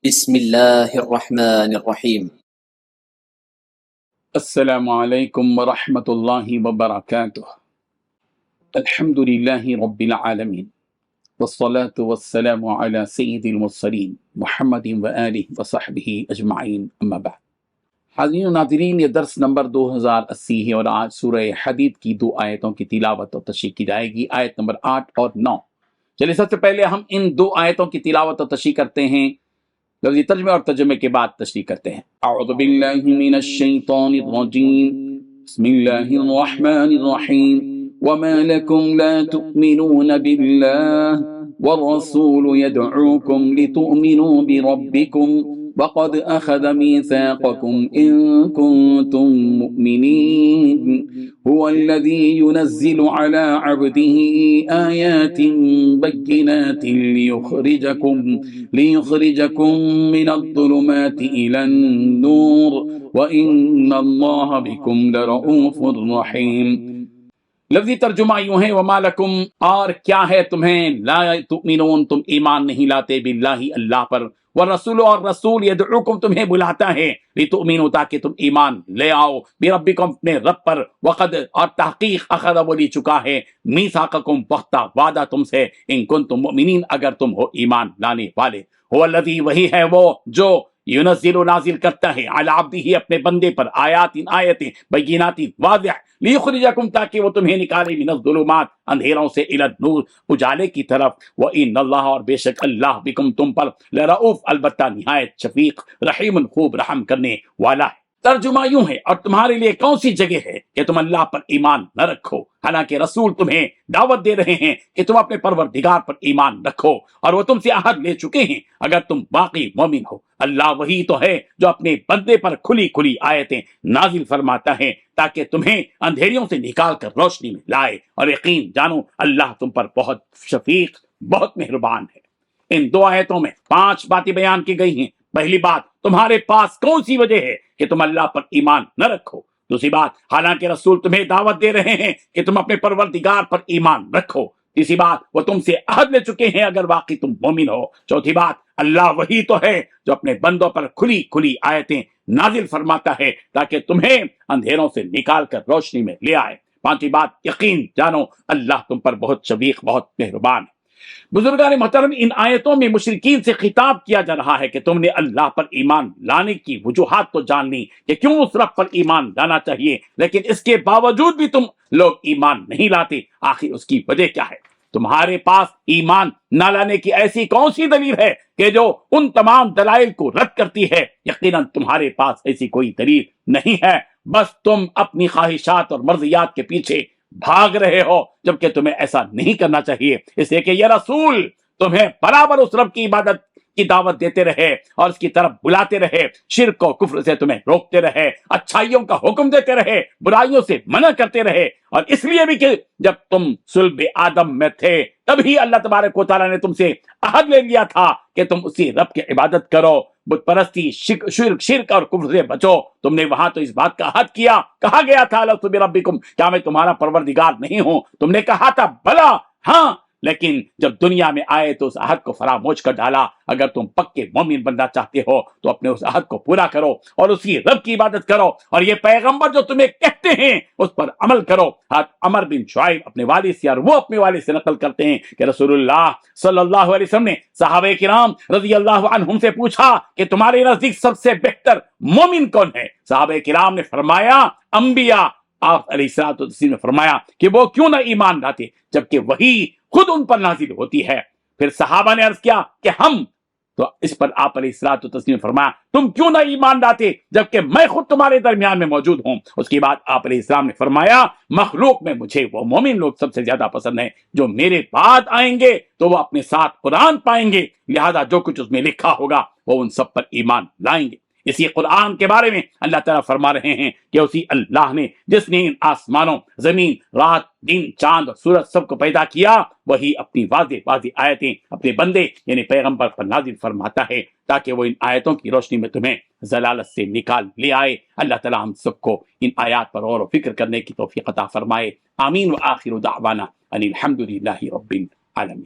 بسم اللہ الرحمن الرحیم۔ السلام علیکم ورحمۃ اللہ وبرکاتہ۔ الحمد للہ رب العالمین والصلاة والسلام علی سید المرسلین محمد وآلہ وصحبہ اجمعین، اما بعد۔ حاضرین و ناظرین، یہ درس نمبر 2080 ہے اور آج سورہ حدید کی 2 آیتوں کی تلاوت اور تشریح کی جائے گی، آیت نمبر 8 اور 9۔ چلیے سب سے پہلے ہم ان 2 آیتوں کی تلاوت اور تشریح کرتے ہیں، لفظی ترجمے اور ترجمے کے بعد تشریح کرتے ہیں۔ اعوذ باللہ من الشیطان الرجیم، بسم اللہ الرحمن الرحیم۔ وما لكم لا تؤمنون بالله والرسول يدعوكم لتؤمنوا بربكم وقد أخذ ميثاقكم إن كنتم مؤمنين هو الذي ينزل على عبده آيات بينات ليخرجكم من الظلمات إلى النور وإن الله بكم لرؤوف رحيم۔ لفظی ترجمہ یوں ہے، وما لکم، اور کیا ہے تمہیں، لا تؤمنون، تم ایمان نہیں لاتے، باللہ، اللہ پر، والرسول، اور رسول، یدعوکم، تمہیں بلاتا ہے، لتؤمنوا، تاکہ تم ایمان لے آؤ، بربکم، اپنے رب پر، وقد، اور تحقیق، اخذ، وہ لی چکا ہے، میثاقکم، پختہ وعدہ تم سے، ان کنتم مؤمنین، اگر تم ہو ایمان لانے والے، هو الذی، وہی ہے وہ جو ینزل، نازل کرتا ہے، علی عبدہ، اپنے بندے پر، آیتیں بینات، واضح، لیخرجکم، تاکہ وہ تمہیں نکالے، من الظلمات، اندھیروں سے، الی النور، اجالے کی طرف، وان اللہ، اور بے شک اللہ، بکم، تم پر، لرؤوف، البتہ نہایت شفیق، رحیم، خوب رحم کرنے والا ہے۔ ترجمہ یوں ہے، اور تمہارے لیے کون سی جگہ ہے کہ تم اللہ پر ایمان نہ رکھو، حالانکہ رسول تمہیں دعوت دے رہے ہیں کہ تم اپنے پروردگار پر ایمان رکھو، اور وہ تم سے عہد لے چکے ہیں اگر تم واقعی مومن ہو۔ اللہ وہی تو ہے جو اپنے بندے پر کھلی کھلی آیتیں نازل فرماتا ہے تاکہ تمہیں اندھیریوں سے نکال کر روشنی میں لائے، اور یقین جانو اللہ تم پر بہت شفیق، بہت مہربان ہے۔ ان 2 آیتوں میں 5 باتیں بیان کی گئی ہیں۔ پہلی بات، تمہارے پاس کون سی وجہ ہے کہ تم اللہ پر ایمان نہ رکھو۔ دوسری بات، حالانکہ رسول تمہیں دعوت دے رہے ہیں کہ تم اپنے پروردگار پر ایمان رکھو۔ تیسری بات، وہ تم سے عہد لے چکے ہیں اگر واقعی تم مومن ہو۔ چوتھی بات، اللہ وہی تو ہے جو اپنے بندوں پر کھلی کھلی آیتیں نازل فرماتا ہے تاکہ تمہیں اندھیروں سے نکال کر روشنی میں لے آئے۔ پانچویں بات، یقین جانو اللہ تم پر بہت شفیق، بہت مہربان ہے۔ بزرگان محترم، ان آیتوں میں مشرکین سے خطاب کیا جا رہا ہے کہ تم نے اللہ پر ایمان لانے کی وجوہات تو جان لی کہ کیوں اس رب پر ایمان لانا چاہیے، لیکن اس کے باوجود بھی تم لوگ ایمان نہیں لاتے، آخر اس کی وجہ کیا ہے؟ تمہارے پاس ایمان نہ لانے کی ایسی کون سی دلیل ہے کہ جو ان تمام دلائل کو رد کرتی ہے؟ یقیناً تمہارے پاس ایسی کوئی دلیل نہیں ہے، بس تم اپنی خواہشات اور مرضیات کے پیچھے بھاگ رہے ہو، جبکہ تمہیں ایسا نہیں کرنا چاہیے، اس لیے کہ یہ رسول تمہیں برابر اس رب کی عبادت کی دعوت دیتے رہے اور اس کی طرف بلاتے رہے، شرک و کفر سے تمہیں روکتے رہے، اچھائیوں کا حکم دیتے رہے، برائیوں سے منع کرتے رہے، اور اس لیے بھی کہ جب تم صلب آدم میں تھے تبھی اللہ تبارک و تعالیٰ نے تم سے عہد لے لیا تھا کہ تم اسی رب کی عبادت کرو، بت پرستی، شرک اور کفر سے بچو۔ تم نے وہاں تو اس بات کا عہد کیا، کہا گیا تھا الست بربکم، کیا میں تمہارا پروردگار نہیں ہوں؟ تم نے کہا تھا بلا، ہاں، لیکن جب دنیا میں آئے تو اس عہد کو فراموش کر ڈالا۔ اگر تم پکے مومن بننا چاہتے ہو تو اپنے اس عہد کو پورا کرو اور اسی رب کی عبادت کرو، اور یہ پیغمبر جو تمہیں کہتے ہیں اس پر عمل کرو۔ عمر بن شعیب اپنے والد سے، اور وہ اپنے والد سے نقل کرتے ہیں کہ رسول اللہ صلی اللہ علیہ وسلم نے صحابہ کرام رضی اللہ عنہم سے پوچھا کہ تمہارے نزدیک سب سے بہتر مومن کون ہے؟ صحابہ کرام نے فرمایا انبیاء۔ آپ علیہ الصلوۃ والتسلیم نے فرمایا کہ وہ کیوں نہ ایمان لاتے جبکہ وہی خود ان پر نازل ہوتی ہے؟ پھر صحابہ نے عرض کیا کہ ہم، تو اس پر آپ علیہ الصلوۃ والتسلیم نے فرمایا تم کیوں نہ ایمان لاتے جبکہ میں خود تمہارے درمیان میں موجود ہوں؟ اس کے بعد آپ علیہ السلام نے فرمایا مخلوق میں مجھے وہ مومن لوگ سب سے زیادہ پسند ہیں جو میرے بعد آئیں گے تو وہ اپنے ساتھ قرآن پائیں گے، لہذا جو کچھ اس میں لکھا ہوگا وہ ان سب پر ایمان لائیں گے۔ اسی قرآن کے بارے میں اللہ تعالیٰ فرما رہے ہیں کہ اسی اللہ نے جس نے ان آسمانوں، زمین، رات، دن، چاند اور سورج سب کو پیدا کیا، وہی اپنی واضح واضح آیتیں اپنے بندے یعنی پیغمبر پر نازل فرماتا ہے تاکہ وہ ان آیتوں کی روشنی میں تمہیں ضلالت سے نکال لے آئے۔ اللہ تعالیٰ ہم سب کو ان آیات پر غور و فکر کرنے کی توفیق عطا فرمائے۔ آمین۔ وآخر دعوانا ان الحمد للہ رب العالمین۔